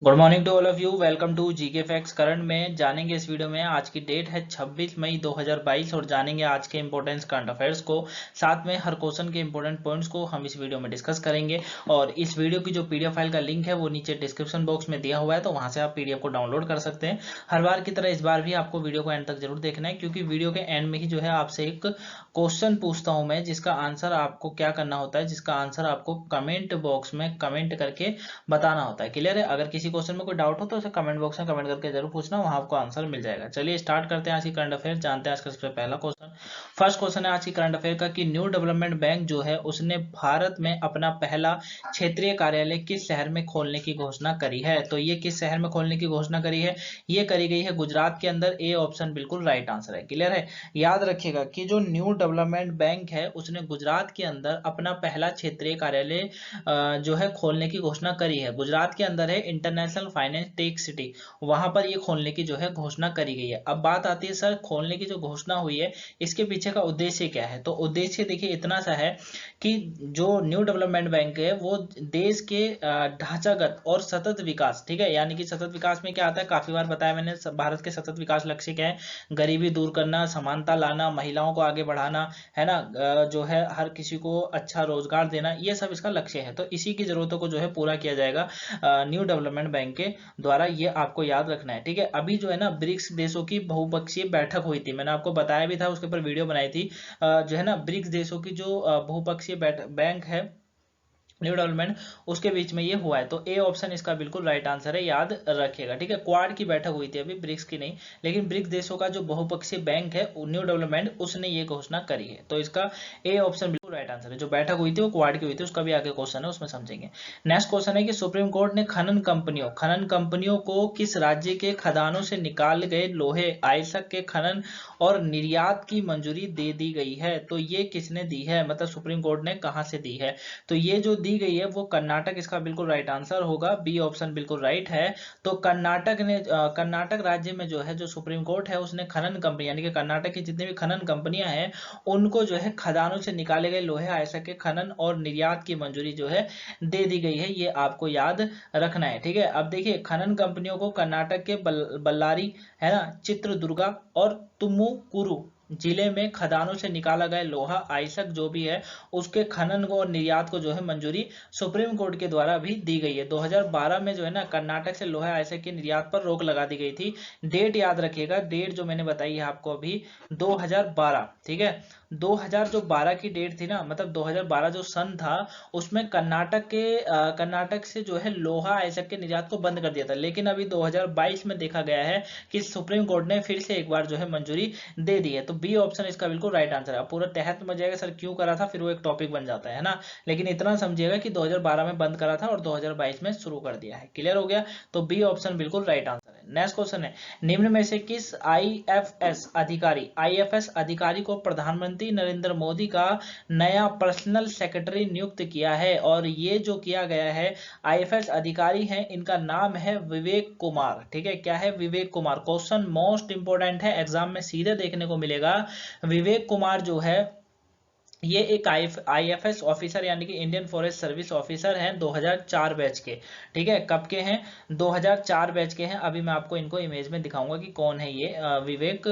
Good morning to all of you. Welcome to GK facts. Current में जानेंगे इस video में। आज की डेट है 26 मई 2022 और जानेंगे आज के इंपॉर्टेंट करंट अफेयर्स को। साथ में हर क्वेश्चन के इंपॉर्टेंट पॉइंट्स को हम इस वीडियो में डिस्कस करेंगे। और इस वीडियो की जो पीडीएफ फाइल का लिंक है वो नीचे डिस्क्रिप्शन बॉक्स में दिया हुआ है, तो वहां से आप पीडीएफ को डाउनलोड कर सकते हैं। हर बार की तरह इस बार भी आपको वीडियो को एंड तक जरूर देखना है, क्योंकि वीडियो के एंड में ही जो है आपसे एक क्वेश्चन पूछता हूं मैं, जिसका आंसर आपको क्या करना होता है, जिसका आंसर आपको कमेंट बॉक्स में कमेंट करके बताना होता है। क्लियर है? अगर किसी क्वेश्चन में कोई डाउट हो तो उसे कमेंट बॉक्स में कमेंट करके जरूर पूछना, वहां आपको आंसर मिल जाएगा। चलिए स्टार्ट करते हैं आज की करंट अफेयर। जानते हैं आज का सबसे पहला क्वेश्चन। फर्स्ट क्वेश्चन है आज की करंट अफेयर का कि न्यू डेवलपमेंट बैंक जो है उसने भारत में अपना पहला क्षेत्रीय कार्यालय किस शहर में खोलने की घोषणा करी है। तो ये किस शहर में खोलने की घोषणा करी है? ये करी गई है गुजरात के अंदर। ए ऑप्शन बिल्कुल राइट आंसर है। क्लियर है? याद रखिएगा कि जो न्यू डेवलपमेंट बैंक है उसने गुजरात के अंदर अपना पहला क्षेत्रीय कार्यालय जो है खोलने की घोषणा करी है। गुजरात के अंदर है इंटरनेशनल फाइनेंस टेक सिटी, वहां पर ये खोलने की जो है घोषणा करी गई है। अब बात आती है सर, खोलने की जो घोषणा हुई है इसके पीछे का उद्देश्य क्या है? तो उद्देश्य देखिए इतना सा है कि जो न्यू डेवलपमेंट बैंक है वो देश के ढांचागत और सतत विकास, ठीक है, यानी कि सतत विकास में क्या आता है, काफी बार बताया मैंने, भारत के सतत विकास लक्ष्य क्या है? गरीबी दूर करना, समानता लाना, महिलाओं को आगे बढ़ाना, है ना, जो है हर किसी को अच्छा रोजगार देना, ये सब इसका लक्ष्य है। तो इसी की जरूरतों को जो है पूरा किया जाएगा न्यू डेवलपमेंट बैंक के द्वारा। ये आपको याद रखना है, ठीक है। अभी जो है ना ब्रिक्स देशों की बहुपक्षीय बैठक हुई थी, मैंने आपको बताया भी था, उसके ऊपर वीडियो बनाई थी। जो है ना ब्रिक्स देशों की जो बहुपक्षीय बैंक है न्यू डेवलपमेंट, उसके बीच में ये हुआ है। तो ए ऑप्शन इसका बिल्कुल राइट आंसर है, याद रखिएगा, ठीक है। क्वाड की बैठक हुई थी अभी, ब्रिक्स की नहीं, लेकिन ब्रिक्स देशों का जो बहुपक्षीय बैंक है न्यू डेवलपमेंट, उसने ये घोषणा करी है। तो इसका ए ऑप्शन बिल्कुल राइट आंसर है। जो बैठक हुई थी वो क्वाड की हुई थी, उसका भी आगे क्वेश्चन है, उसमें समझेंगे। नेक्स्ट क्वेश्चन है कि सुप्रीम कोर्ट ने खनन कंपनियों को किस राज्य के खदानों से निकाल गए लोहे आइसक के खनन और निर्यात की मंजूरी दे दी गई है। तो ये किसने दी है, मतलब सुप्रीम कोर्ट ने कहां से दी है? तो ये जो दी गई है वो कर्नाटक, इसका बिल्कुल राइट आंसर होगा। बी ऑप्शन बिल्कुल राइट है। तो कर्नाटक राज्य में जो है जो सुप्रीम कोर्ट है उसने खनन कंपनी, यानी कि कर्नाटक की जितनी भी खनन कंपनियां हैं उनको जो है खदानों से निकाले गए लोहे आयस्क के खनन और निर्यात की मंजूरी जो है दे दी गई है। ये आपको याद रखना है, ठीक है। अब देखिए खनन कंपनियों को कर्नाटक के बल्लारी, है ना, चित्रदुर्गा और तुमुकुरु जिले में खदानों से निकाला गया लोहा आइसक जो भी है उसके खनन को और निर्यात को जो है मंजूरी सुप्रीम कोर्ट के द्वारा भी दी गई है। 2012 में जो है ना कर्नाटक से लोहा आइसक की निर्यात पर रोक लगा दी गई थी। डेट याद रखिएगा, डेट जो मैंने बताई है आपको अभी 2012, ठीक है। 2012 की डेट थी ना, मतलब 2012 जो सन था उसमें कर्नाटक से जो है लोहा आइसक के निर्यात को बंद कर दिया था। लेकिन अभी 2022 में देखा गया है कि सुप्रीम कोर्ट ने फिर से एक बार जो है मंजूरी दे दी है। तो बी ऑप्शन इसका बिल्कुल राइट आंसर है। पूरा तहत में जाएगा सर क्यों करा था, फिर वो एक टॉपिक बन जाता है ना, लेकिन इतना समझिएगा कि 2012 में बंद करा था और 2022 में शुरू कर दिया है। क्लियर हो गया? तो बी ऑप्शन बिल्कुल राइट आंसर है। नेक्स्ट क्वेश्चन है, निम्न में से किस आईएफएस अधिकारी को प्रधानमंत्री नरेंद्र मोदी का नया पर्सनल सेक्रेटरी नियुक्त किया है? और ये जो किया गया है आईएफएस अधिकारी हैं, इनका नाम है विवेक कुमार, ठीक है। क्या है? Vivek Kumar. Question most important है, एग्जाम में सीधे देखने को मिलेगा। विवेक कुमार जो है ये एक आईएफएस ऑफिसर यानी कि इंडियन फॉरेस्ट सर्विस ऑफिसर हैं 2004 बैच के, ठीक है। कब के हैं? 2004 बैच के हैं। अभी मैं आपको इनको इमेज में दिखाऊंगा कि कौन है ये विवेक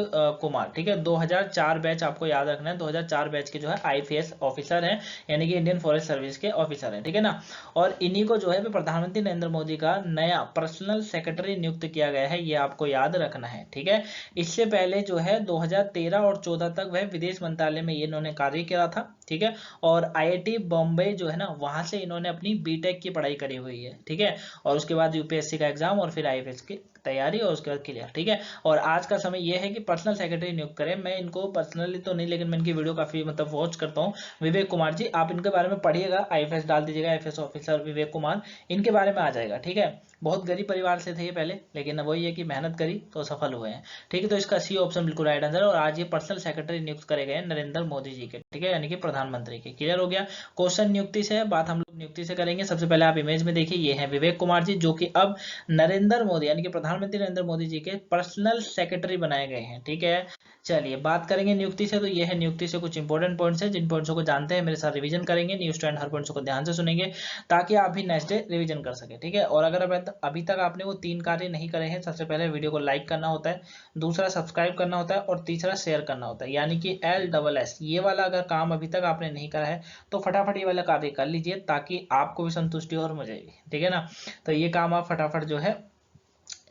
कुमार, ठीक है। 2004 बैच आपको याद रखना है, 2004 बैच के जो है आईपीएस ऑफिसर हैं, यानी कि इंडियन फॉरेस्ट सर्विस के ऑफिसर हैं, ठीक है ना। और इन्हीं को जो है प्रधानमंत्री नरेंद्र मोदी का नया पर्सनल सेक्रेटरी नियुक्त किया गया है, ये आपको याद रखना है, ठीक है। इससे पहले जो है 2013 और 14 तक वह विदेश मंत्रालय में इन्होंने कार्य किया था, ठीक है। और आईआईटी बॉम्बे जो है ना वहां से इन्होंने अपनी बीटेक की पढ़ाई करी हुई है, ठीक है। और उसके बाद यूपीएससी का एग्जाम और फिर आईएफएस की तैयारी और उसके बाद क्लियर, ठीक है। और आज का समय यह है कि पर्सनल सेक्रेटरी नियुक्त करें। मैं इनको पर्सनली तो नहीं, लेकिन मैं इनकी वीडियो काफी मतलब वॉच करता हूँ। विवेक कुमार जी, आप इनके बारे में पढ़िएगा, आईएफएस डाल दीजिएगा, आईएफएस ऑफिसर विवेक कुमार, इनके बारे में आ जाएगा, ठीक है। बहुत गरीब परिवार से थे ये पहले, लेकिन वही है कि मेहनत करी तो सफल हुए हैं, ठीक है। तो इसका सी ऑप्शन बिल्कुल राइट आंसर है। और आज ये पर्सनल सेक्रेटरी नियुक्त करे गए नरेंद्र मोदी जी के, ठीक है, यानी यानी कि प्रधानमंत्री के। क्लियर हो गया। क्वेश्चन नियुक्ति से है, बात हम लोग नियुक्ति से करेंगे। सबसे पहले आप इमेज में देखिए, ये है विवेक कुमार जी, जो कि अब नरेंद्र मोदी यानी कि प्रधानमंत्री नरेंद्र मोदी जी के पर्सनल सेक्रेटरी बनाए गए हैं। ठीक है, चलिए बात करेंगे नियुक्ति से। तो ये है नियुक्ति से कुछ इंपॉर्टेंट पॉइंट्स है, जिन पॉइंट्स को जानते हैं मेरे साथ रिवीजन करेंगे। न्यू स्टूडेंट हर पॉइंट्स को ध्यान से सुनेंगे ताकि आप भी नेक्स्ट डे रिवीजन कर सके। ठीक है, और अगर अभी तक आपने वो 3 कार्य नहीं करे हैं, सबसे पहले वीडियो को लाइक करना होता है, दूसरा सब्सक्राइब करना होता है, और तीसरा शेयर करना होता है, यानी कि LSS। ये वाला अगर काम अभी तक आपने नहीं करा है तो फटाफट ये वाला कार्य कर लीजिए, ताकि आपको भी संतुष्टि हो और मुझे भी। ठीक है ना, तो ये काम आप फटाफट जो है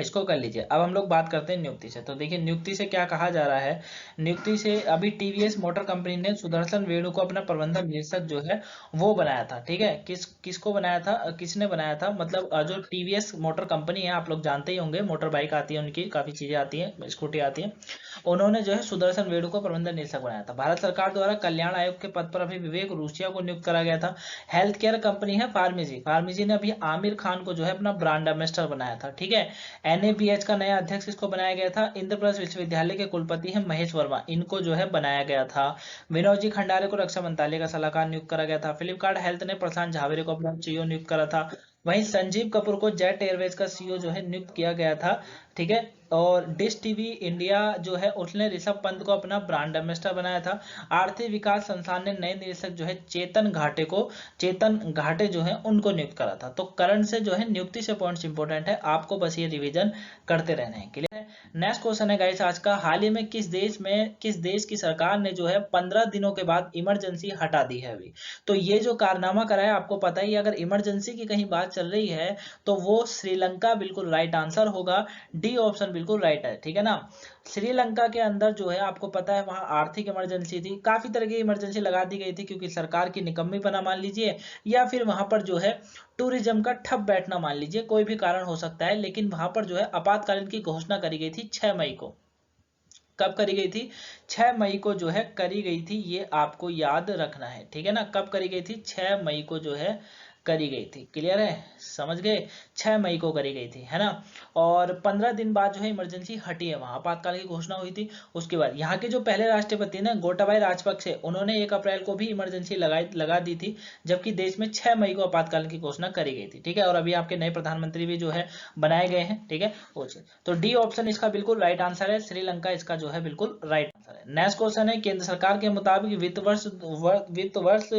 इसको कर लीजिए। अब हम लोग बात करते हैं नियुक्ति से। तो देखिए नियुक्ति से क्या कहा जा रहा है। नियुक्ति से अभी टीवीएस मोटर कंपनी ने सुदर्शन वेणु को अपना प्रबंधक निदेशक जो है वो बनाया था। ठीक है, किसको बनाया था, किसने बनाया था, मतलब जो टीवीएस मोटर कंपनी है, आप लोग जानते ही होंगे, मोटर बाइक आती है उनकी, काफी चीजें आती हैं, स्कूटी आती है। उन्होंने जो है सुदर्शन वेणु को प्रबंधक निदेशक बनाया था। भारत सरकार द्वारा कल्याण आयोग के पद पर अभी विवेक रूसिया को नियुक्त करा गया था। हेल्थ केयर कंपनी है फार्मेसी, फार्मेसी ने अभी आमिर खान को जो है अपना ब्रांड एम्बेसडर बनाया था। ठीक है, NABH का नया अध्यक्ष किसको बनाया गया था, इंद्रप्रस्थ विश्वविद्यालय के कुलपति हैं महेश वर्मा, इनको जो है बनाया गया था। विनोद जी खंडारे को रक्षा मंत्रालय का सलाहकार नियुक्त करा गया था। फ्लिपकार्ट हेल्थ ने प्रशांत झावेरी को अपना CEO नियुक्त करा था। वहीं संजीव कपूर को जेट एयरवेज का CEO जो है नियुक्त किया गया था। ठीक है, और डिश टीवी इंडिया जो है उसने ऋषभ पंत को अपना ब्रांड एम्बेसडर बनाया था। आर्थिक विकास संस्थान ने नए निदेशक जो है चेतन घाटे जो है उनको नियुक्त करा था। तो करण से जो है नियुक्ति से पॉइंट्स इंपॉर्टेंट है, आपको बस ये रिवीजन करते रहना है। क्लियर है। नेक्स्ट क्वेश्चन है गाइस आज का, हाल ही में किस देश की सरकार ने जो है 15 दिनों के बाद इमरजेंसी हटा दी है अभी। तो ये जो कारनामा करा है, आपको पता ही, अगर इमरजेंसी की कहीं बात चल रही है तो वो श्रीलंका बिल्कुल राइट आंसर होगा। डी ऑप्शन बिल्कुल राइट है। ठीक है ना, श्रीलंका के अंदर जो है आपको पता है वहां आर्थिक इमरजेंसी थी, काफी तरह की इमरजेंसी लगा दी गई थी, क्योंकि सरकार की निकम्मीपना मान लीजिए, या फिर वहां पर जो है टूरिज्म का ठप बैठना मान लीजिए, कोई भी कारण हो सकता है। लेकिन वहां पर जो है आपातकालीन की घोषणा करी गई थी 6 मई को। कब करी गई थी, 6 मई को जो है करी गई थी, ये आपको याद रखना है। ठीक है ना, कब करी गई थी, 6 मई को जो है करी गई थी। क्लियर है, समझ गए, 6 मई को करी गई थी, है ना। और 15 दिन बाद जो है इमरजेंसी हटी है, वहां आपातकाल की घोषणा हुई थी। उसके बाद यहाँ के जो पहले राष्ट्रपति ना गोटाबाया राजपक्षे, उन्होंने 1 अप्रैल को भी इमरजेंसी लगा दी थी, जबकि देश में 6 मई को आपातकाल की घोषणा करी गई थी। ठीक है, और अभी आपके नए प्रधानमंत्री भी जो है बनाए गए हैं। ठीक है, तो डी ऑप्शन इसका बिल्कुल राइट आंसर है, श्रीलंका इसका जो है बिल्कुल राइट आंसर है। नेक्स्ट क्वेश्चन है, केंद्र सरकार के मुताबिक वित्त वर्ष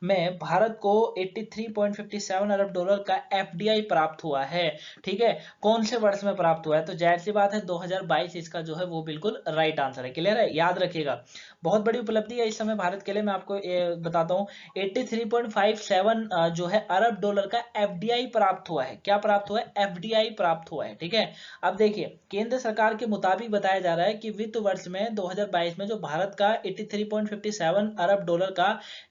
में भारत को 83.57 अरब डॉलर का FDI प्राप्त हुआ है। ठीक है, कौन से वर्ष में प्राप्त हुआ है, तो जाहिर सी बात है 2022 इसका जो है वो बिल्कुल राइट आंसर है। क्लियर है, याद रखिएगा, बहुत बड़ी उपलब्धि है इस समय भारत के लिए। मैं आपको बताता हूँ 83.57 जो है अरब डॉलर का FDI प्राप्त हुआ है। क्या प्राप्त हुआ है, FDI प्राप्त हुआ है। ठीक है, अब देखिए केंद्र सरकार के मुताबिक बताया जा रहा है कि वित्त वर्ष में 2022 में जो भारत का 83.57 अरब डॉलर का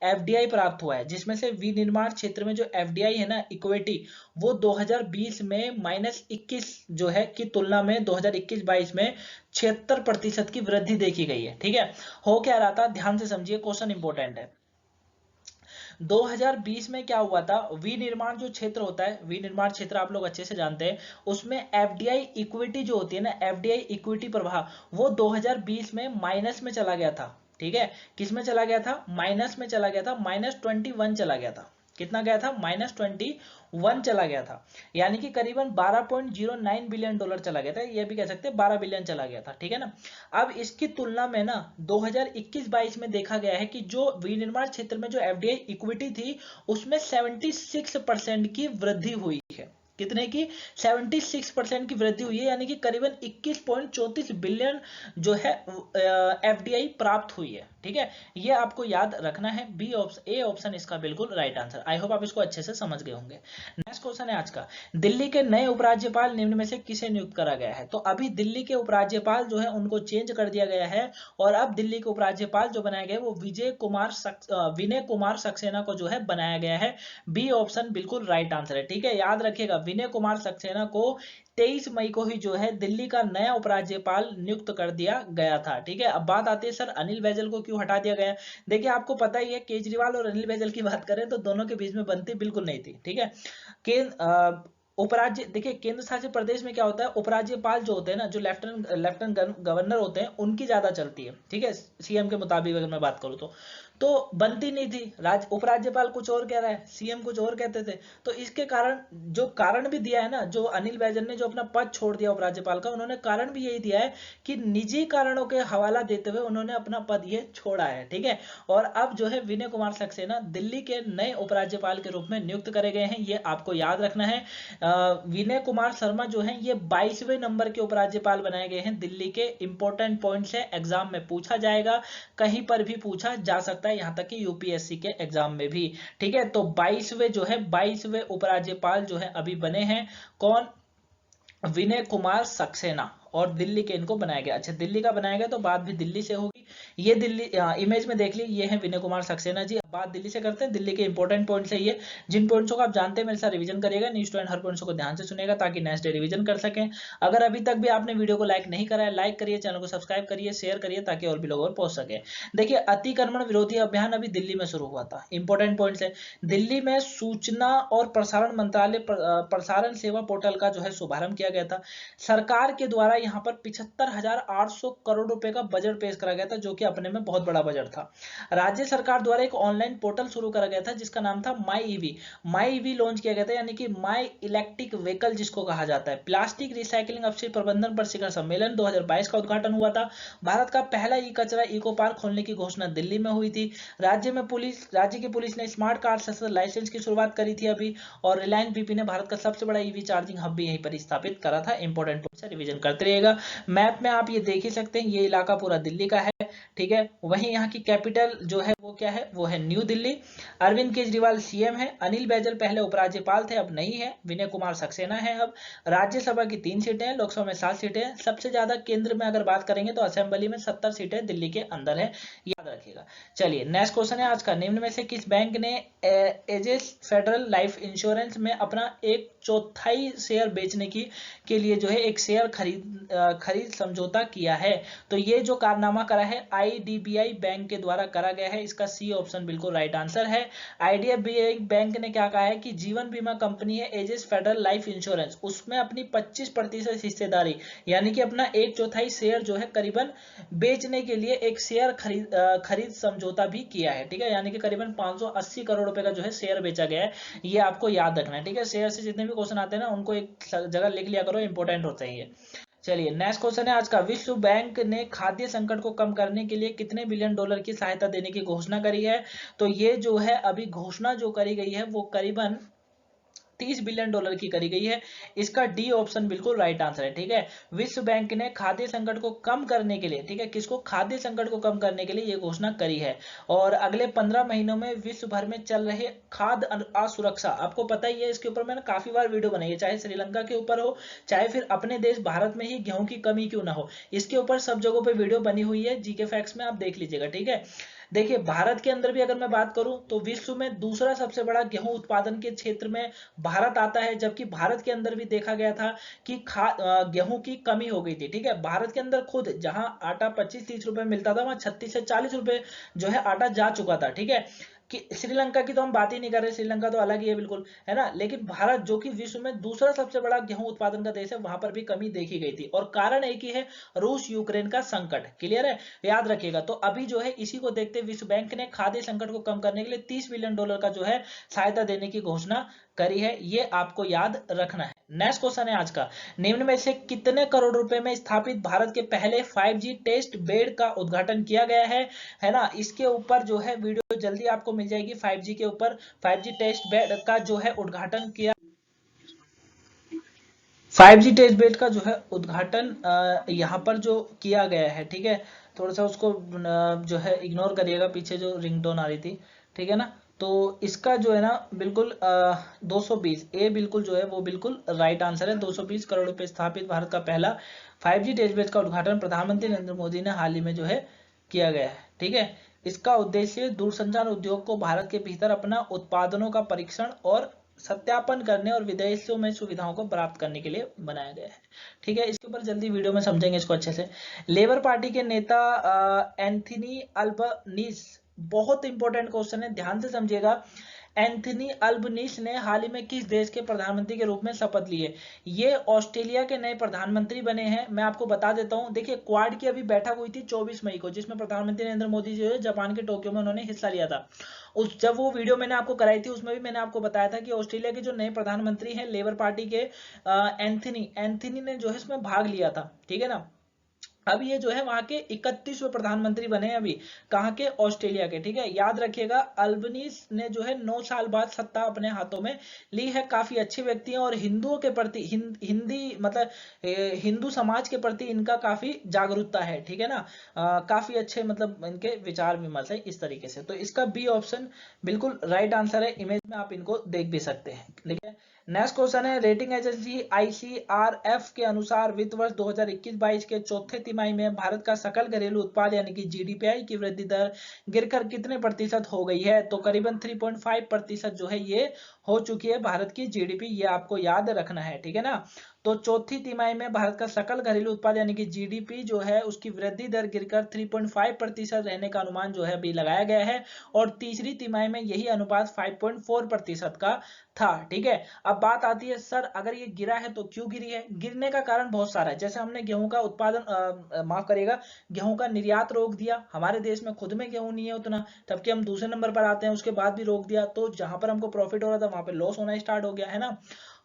FDI प्राप्त हुआ है, जिसमें से विनिर्माण क्षेत्र में जो FDI है ना, इक्विटी, वो 2020 में -21 जो है की तुलना में 2021-22 में 76% की वृद्धि देखी गई है। ठीक है, हो क्या रहा था, ध्यान से समझिए, क्वेश्चन इंपॉर्टेंट है। 2020 में क्या हुआ था, विनिर्माण जो क्षेत्र होता है, विनिर्माण क्षेत्र आप लोग अच्छे से जानते हैं, उसमें FDI इक्विटी जो होती है ना, FDI इक्विटी प्रवाह, वो 2020 में माइनस में चला गया था। ठीक है, किस में चला गया था, माइनस में चला गया था, -21 चला गया था। कितना गया था, -21 चला गया था, यानी कि करीबन 12.09 बिलियन डॉलर चला गया था, ये भी कह सकते हैं 12 बिलियन चला गया था। ठीक है ना, अब इसकी तुलना में ना 2021-22 में देखा गया है कि जो विनिर्माण क्षेत्र में जो FDI इक्विटी थी, उसमें 76% की वृद्धि हुई है। कितने की, 76% की वृद्धि हुई है, यानी कि करीबन 21.34 बिलियन जो है FDI प्राप्त हुई है। ठीक है, ये आपको याद रखना है। ए ऑप्शन इसका बिल्कुल राइट आंसर। आई होप आप इसको अच्छे से समझ गए होंगे। नेक्स्ट क्वेश्चन है आज का, दिल्ली के नए उपराज्यपाल निम्न में से किसे नियुक्त करा गया है। तो अभी दिल्ली के उपराज्यपाल जो है उनको चेंज कर दिया गया है, और अब दिल्ली के उपराज्यपाल जो बनाए गए वो विनय कुमार सक्सेना को जो है बनाया गया है। बी ऑप्शन बिल्कुल राइट आंसर है। ठीक है, याद रखिएगा, विनय कुमार सक्सेना को 23 मई को ही जो है दिल्ली का नया उपराज्यपाल नियुक्त कर दिया गया था। ठीक है, अब बात आती है सर अनिल बैजल को क्यों हटा दिया गया। देखिए आपको पता ही है, केजरीवाल और अनिल बैजल की बात करें तो दोनों के बीच में बनती बिल्कुल नहीं थी। ठीक है, देखिए केंद्र शासित प्रदेश में क्या होता है, उपराज्यपाल जो होते हैं ना, जो लेफ्टिनेंट गवर्नर होते हैं, उनकी ज्यादा चलती है। ठीक है, CM के मुताबिक अगर मैं बात करूं तो बनती नहीं थी। उपराज्यपाल कुछ और कह रहा है, सीएम कुछ और कहते थे। तो इसके कारण जो कारण भी दिया है ना, जो अनिल बैजल ने जो अपना पद छोड़ दिया उपराज्यपाल का, उन्होंने कारण भी यही दिया है कि निजी कारणों के हवाला देते हुए उन्होंने अपना पद ये छोड़ा है। ठीक है, और अब जो है विनय कुमार सक्सेना दिल्ली के नए उपराज्यपाल के रूप में नियुक्त करे गए हैं, ये आपको याद रखना है। विनय कुमार शर्मा जो है ये 22वें नंबर के उपराज्यपाल बनाए गए हैं दिल्ली के। इंपॉर्टेंट पॉइंट्स है, एग्जाम में पूछा जाएगा, कहीं पर भी पूछा जा सकता है, यहां तक कि यूपीएससी के एग्जाम में भी। ठीक है, तो 22वें जो है 22वें उपराज्यपाल जो है अभी बने हैं, कौन? विनय कुमार सक्सेना। और दिल्ली के इनको बनाया गया। अच्छा, दिल्ली का बनाया गया तो बात भी दिल्ली से होगी। ये दिल्ली इमेज में देख ली, ये है विनय कुमार सक्सेना जी। बात दिल्ली से करते हैं, दिल्ली के इंपॉर्टेंट पॉइंट्स है ये, जिन पॉइंट्सों को आप जानते हैं मेरे साथ रिवीजन करिएगा। न्यू स्टूडेंट हर पॉइंट्स को ध्यान से सुनेगा ताकि नेक्स्ट डे रिवीजन कर सकें। अगर अभी तक भी आपने वीडियो को लाइक नहीं करा है, लाइक करिए, चैनल को सब्सक्राइब करिए, शेयर करिए ताकि और भी लोग और पहुंच सके। देखिए, अतिक्रमण विरोधी अभियान अभी दिल्ली में शुरू हुआ था। इंपॉर्टेंट पॉइंट्स है, दिल्ली में सूचना और प्रसारण मंत्रालय प्रसारण सेवा पोर्टल का जो है शुभारंभ किया गया था। सरकार के द्वारा यहाँ पर 75,800 करोड़ रुपए का बजट पेश करा गया था, जो कि अपने में बहुत बड़ा बजट था। राज्य सरकार द्वारा एक ऑनलाइन पोर्टल शुरू करा गया था जिसका नाम था माई ईवी। माई ईवी लॉन्च किया गया था, यानी कि माई इलेक्ट्रिक व्हीकल जिसको कहा जाता है। प्लास्टिक रिसाइकलिंग अपशिष्ट प्रबंधन पर शिखर सम्मेलन 2022 का उद्घाटन हुआ था। भारत का पहला ई कचरा इको पार्क खोलने की घोषणा दिल्ली में हुई थी। राज्य की पुलिस ने स्मार्ट कार सशस्त्र लाइसेंस की शुरुआत करी थी अभी। और रिलायंस बीपी ने भारत का सबसे बड़ा ईवी चार्जिंग हब भी यहीं पर स्थापित करा था। इंपॉर्टेंट रिवीजन करते रहिएगा। मैप में आप ये देख ही सकते हैं, ये इलाका पूरा दिल्ली का है। ठीक है, वहीं यहाँ की कैपिटल जो है वो क्या है, वो है न्यू दिल्ली। अरविंद केजरीवाल सीएम है। अनिल बैजल पहले उपराज्यपाल थे, अब नहीं है। विनय कुमार सक्सेना है अब। राज्यसभा की 3 सीटें हैं, लोकसभा में 7 सीटें हैं। सबसे ज्यादा केंद्र में अगर बात करेंगे तो असेंबली में 70 सीटें दिल्ली के अंदर है, याद रखिएगा। चलिए, नेक्स्ट क्वेश्चन है आज का, निम्न में से किस बैंक ने एजेस फेडरल लाइफ इंश्योरेंस में अपना 1/4 शेयर बेचने के लिए जो है एक शेयर खरीद समझौता किया है? तो ये जो कारनामा करा है आईडीबीआई बैंक के द्वारा करा गया है। इसका सी ऑप्शन बिल्कुल राइट आंसर है। आईडीबीआई बैंक ने क्या कहा है कि जीवन बीमा कंपनी है एजिस फेडरल लाइफ इंश्योरेंस, उसमें अपनी 25% हिस्सेदारी यानी कि अपना 1/4 शेयर जो है करीबन बेचने के लिए एक शेयर खरीद समझौता भी किया है। ठीक है, यानी कि करीबन 580 करोड़ रुपए का जो है शेयर बेचा गया है। ये आपको याद रखना है। ठीक है, शेयर से जितने भी क्वेश्चन आते हैं ना उनको एक जगह लिख लिया करो, इंपॉर्टेंट होते हैं ये। चलिए, नेक्स्ट क्वेश्चन है आज का, विश्व बैंक ने खाद्य संकट को कम करने के लिए कितने बिलियन डॉलर की सहायता देने की घोषणा करी है? तो ये जो है अभी घोषणा जो करी गई है वो करीबन 30 बिलियन डॉलर की करी गई है। इसका डी ऑप्शन बिल्कुल राइट आंसर है। ठीक है, विश्व बैंक ने खाद्य संकट को कम करने के लिए, ठीक है, किसको? खाद्य संकट को कम करने के लिए ये घोषणा करी है। और अगले 15 महीनों में विश्व भर में चल रहे खाद्य असुरक्षा, आपको पता ही है, इसके ऊपर मैंने काफी बार वीडियो बनाई है, चाहे श्रीलंका के ऊपर हो, चाहे फिर अपने देश भारत में ही गेहूं की कमी क्यों ना हो, इसके ऊपर सब जगहों पे वीडियो बनी हुई है, जीके फैक्ट्स में आप देख लीजिएगा। ठीक है, देखिए, भारत के अंदर भी अगर मैं बात करूं तो विश्व में दूसरा सबसे बड़ा गेहूं उत्पादन के क्षेत्र में भारत आता है, जबकि भारत के अंदर भी देखा गया था कि गेहूं की कमी हो गई थी। ठीक है, भारत के अंदर खुद जहां आटा 25-30 रुपए मिलता था, वहां 36 से 40 रुपए जो है आटा जा चुका था। ठीक है, कि श्रीलंका की तो हम बात ही नहीं कर रहे, श्रीलंका तो अलग ही है बिल्कुल, है ना। लेकिन भारत जो कि विश्व में दूसरा सबसे बड़ा गेहूं उत्पादन का देश है, वहां पर भी कमी देखी गई थी। और कारण एक ही है, रूस यूक्रेन का संकट। क्लियर है, याद रखिएगा। तो अभी जो है इसी को देखते विश्व बैंक ने खाद्य संकट को कम करने के लिए 30 बिलियन डॉलर का जो है सहायता देने की घोषणा करी है, ये आपको याद रखना है। नेक्स्ट क्वेश्चन है आज का, निम्न में से कितने करोड़ रुपए में स्थापित भारत के पहले 5G टेस्ट बेड का उद्घाटन किया गया है ना। इसके ऊपर जो है वीडियो जल्दी आपको मिल जाएगी, 5G के ऊपर 5G टेस्ट बेड का जो है उद्घाटन किया, 5G टेस्ट बेड का जो है उद्घाटन यहाँ पर जो किया गया है। ठीक है, थोड़ा सा उसको जो है इग्नोर करिएगा, पीछे जो रिंगटोन आ रही थी। ठीक है ना, तो इसका जो है ना बिल्कुल 220 ए बिल्कुल जो है वो बिल्कुल राइट आंसर है। 220 करोड़ रुपए स्थापित भारत का पहला 5G टेस्ट बेड का उद्घाटन प्रधानमंत्री नरेंद्र मोदी ने हाल ही में जो है किया गया है। ठीक है, इसका उद्देश्य दूरसंचार उद्योग को भारत के भीतर अपना उत्पादनों का परीक्षण और सत्यापन करने और विदेशों में सुविधाओं को प्राप्त करने के लिए बनाया गया है। ठीक है, इसके ऊपर जल्दी वीडियो में समझेंगे इसको अच्छे से। लेबर पार्टी के नेता एंथनी अल्बनीज, बहुत इंपॉर्टेंट क्वेश्चन है, ध्यान से समझिएगा। एंथनी अल्बनीज ने हाल ही में किस देश के प्रधानमंत्री के रूप में शपथ ली है? ये ऑस्ट्रेलिया के नए प्रधानमंत्री बने हैं। मैं आपको बता देता हूं, देखिए क्वाड की अभी बैठक हुई थी 24 मई को, जिसमें प्रधानमंत्री नरेंद्र मोदी जो है जापान के टोक्यो में उन्होंने हिस्सा लिया था। उस जब वो वीडियो मैंने आपको कराई थी उसमें भी मैंने आपको बताया था कि ऑस्ट्रेलिया के जो नए प्रधानमंत्री हैं लेबर पार्टी के एंथनी ने जो है इसमें भाग लिया था, ठीक है ना। अब ये जो है वहां के 31वें प्रधानमंत्री बने हैं अभी, कहाँ के? ऑस्ट्रेलिया के, ठीक है। याद रखिएगा, अल्बनीज ने जो है 9 साल बाद सत्ता अपने हाथों में ली है। काफी अच्छे व्यक्ति हैं और हिंदुओं के प्रति हिंदी मतलब हिंदू समाज के प्रति इनका काफी जागरूकता है, ठीक है ना। काफी अच्छे मतलब इनके विचार विमर्श है इस तरीके से। तो इसका बी ऑप्शन बिल्कुल राइट आंसर है। इमेज में आप इनको देख भी सकते हैं, ठीक है। नेक्स्ट क्वेश्चन है, रेटिंग एजेंसी आईसीआरएफ के अनुसार वित्त वर्ष 2021-22 के चौथे तिमाही में भारत का सकल घरेलू उत्पाद यानी कि जीडीपीआई की वृद्धि दर गिरकर कितने प्रतिशत हो गई है? तो करीबन 3.5% जो है ये हो चुकी है भारत की जीडीपी, ये आपको याद रखना है, ठीक है ना। तो चौथी तिमाही में भारत का सकल घरेलू उत्पाद यानी कि जीडीपी जो है उसकी वृद्धि दर गिरकर 3.5% रहने का अनुमान जो है अभी लगाया गया है, और तीसरी तिमाही में यही अनुपात 5.4% का था, ठीक है। अब बात आती है, सर अगर ये गिरा है तो क्यों गिरी है? गिरने का कारण बहुत सारा है। जैसे हमने गेहूं का उत्पादन माफ करिएगा, गेहूं का निर्यात रोक दिया, हमारे देश में खुद में गेहूं नहीं है उतना, तब कि हम दूसरे नंबर पर आते हैं, उसके बाद भी रोक दिया, तो जहां पर हमको प्रॉफिट हो रहा था वहां पे लॉस होना स्टार्ट हो गया है ना।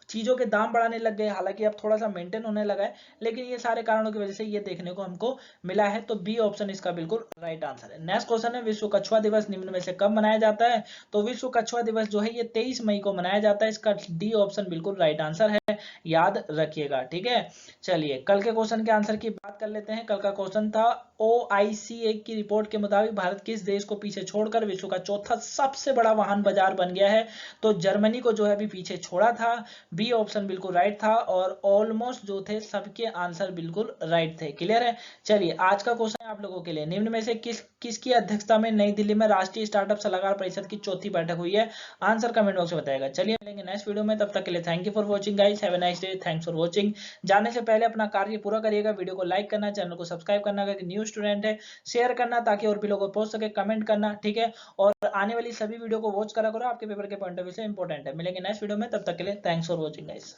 चीजों के दाम बढ़ाने लग गए, हालांकि अब थोड़ा सा मेंटेन होने लगा है, लेकिन ये सारे कारणों की वजह से ये देखने को हमको मिला है। तो बी ऑप्शन इसका बिल्कुल राइट आंसर है। नेक्स्ट क्वेश्चन है, विश्व कछुआ दिवस निम्न में से कब मनाया जाता है? तो विश्व कछुआ दिवस जो है ये 23 मई को मनाया जाता है। इसका डी ऑप्शन बिल्कुल राइट आंसर है, याद रखिएगा, ठीक है। चलिए कल के क्वेश्चन के आंसर की बात कर लेते हैं। कल का क्वेश्चन था, OICA की रिपोर्ट के मुताबिक भारत किस देश को पीछे छोड़कर विश्व का चौथा सबसे बड़ा वाहन बाजार बन गया है? तो जर्मनी को जो है अभी पीछे छोड़ा था। बी ऑप्शन बिल्कुल राइट था, और ऑलमोस्ट जो थे सबके आंसर बिल्कुल राइट थे। क्लियर है। चलिए आज का क्वेश्चन है आप लोगों के लिए, निम्न में से किसकी अध्यक्षता में नई दिल्ली में राष्ट्रीय स्टार्टअप सलाहकार परिषद की चौथी बैठक हुई है? आंसर कमेंट बॉक्स में बताएगा। चलिए मिलेंगे नेक्स्ट वीडियो में, तब तक के लिए thank you for watching guys, have a nice day, thanks for watching. जाने से पहले अपना कार्य पूरा करिएगा, वीडियो को लाइक करना, चैनल को सब्सक्राइब करना, अगर न्यू स्टूडेंट है शेयर करना ताकि और भी लोगों को पहुंच सके, कमेंट करना, ठीक है। और आने वाली सभी वीडियो को वॉच करा करो, आपके पेपर के पॉइंट ऑफ व्यू से इंपॉर्टेंट है। मिलेंगे नेक्स्ट वीडियो में, तब तक के लिए थैंक्स फॉर वॉचिंग गाइस।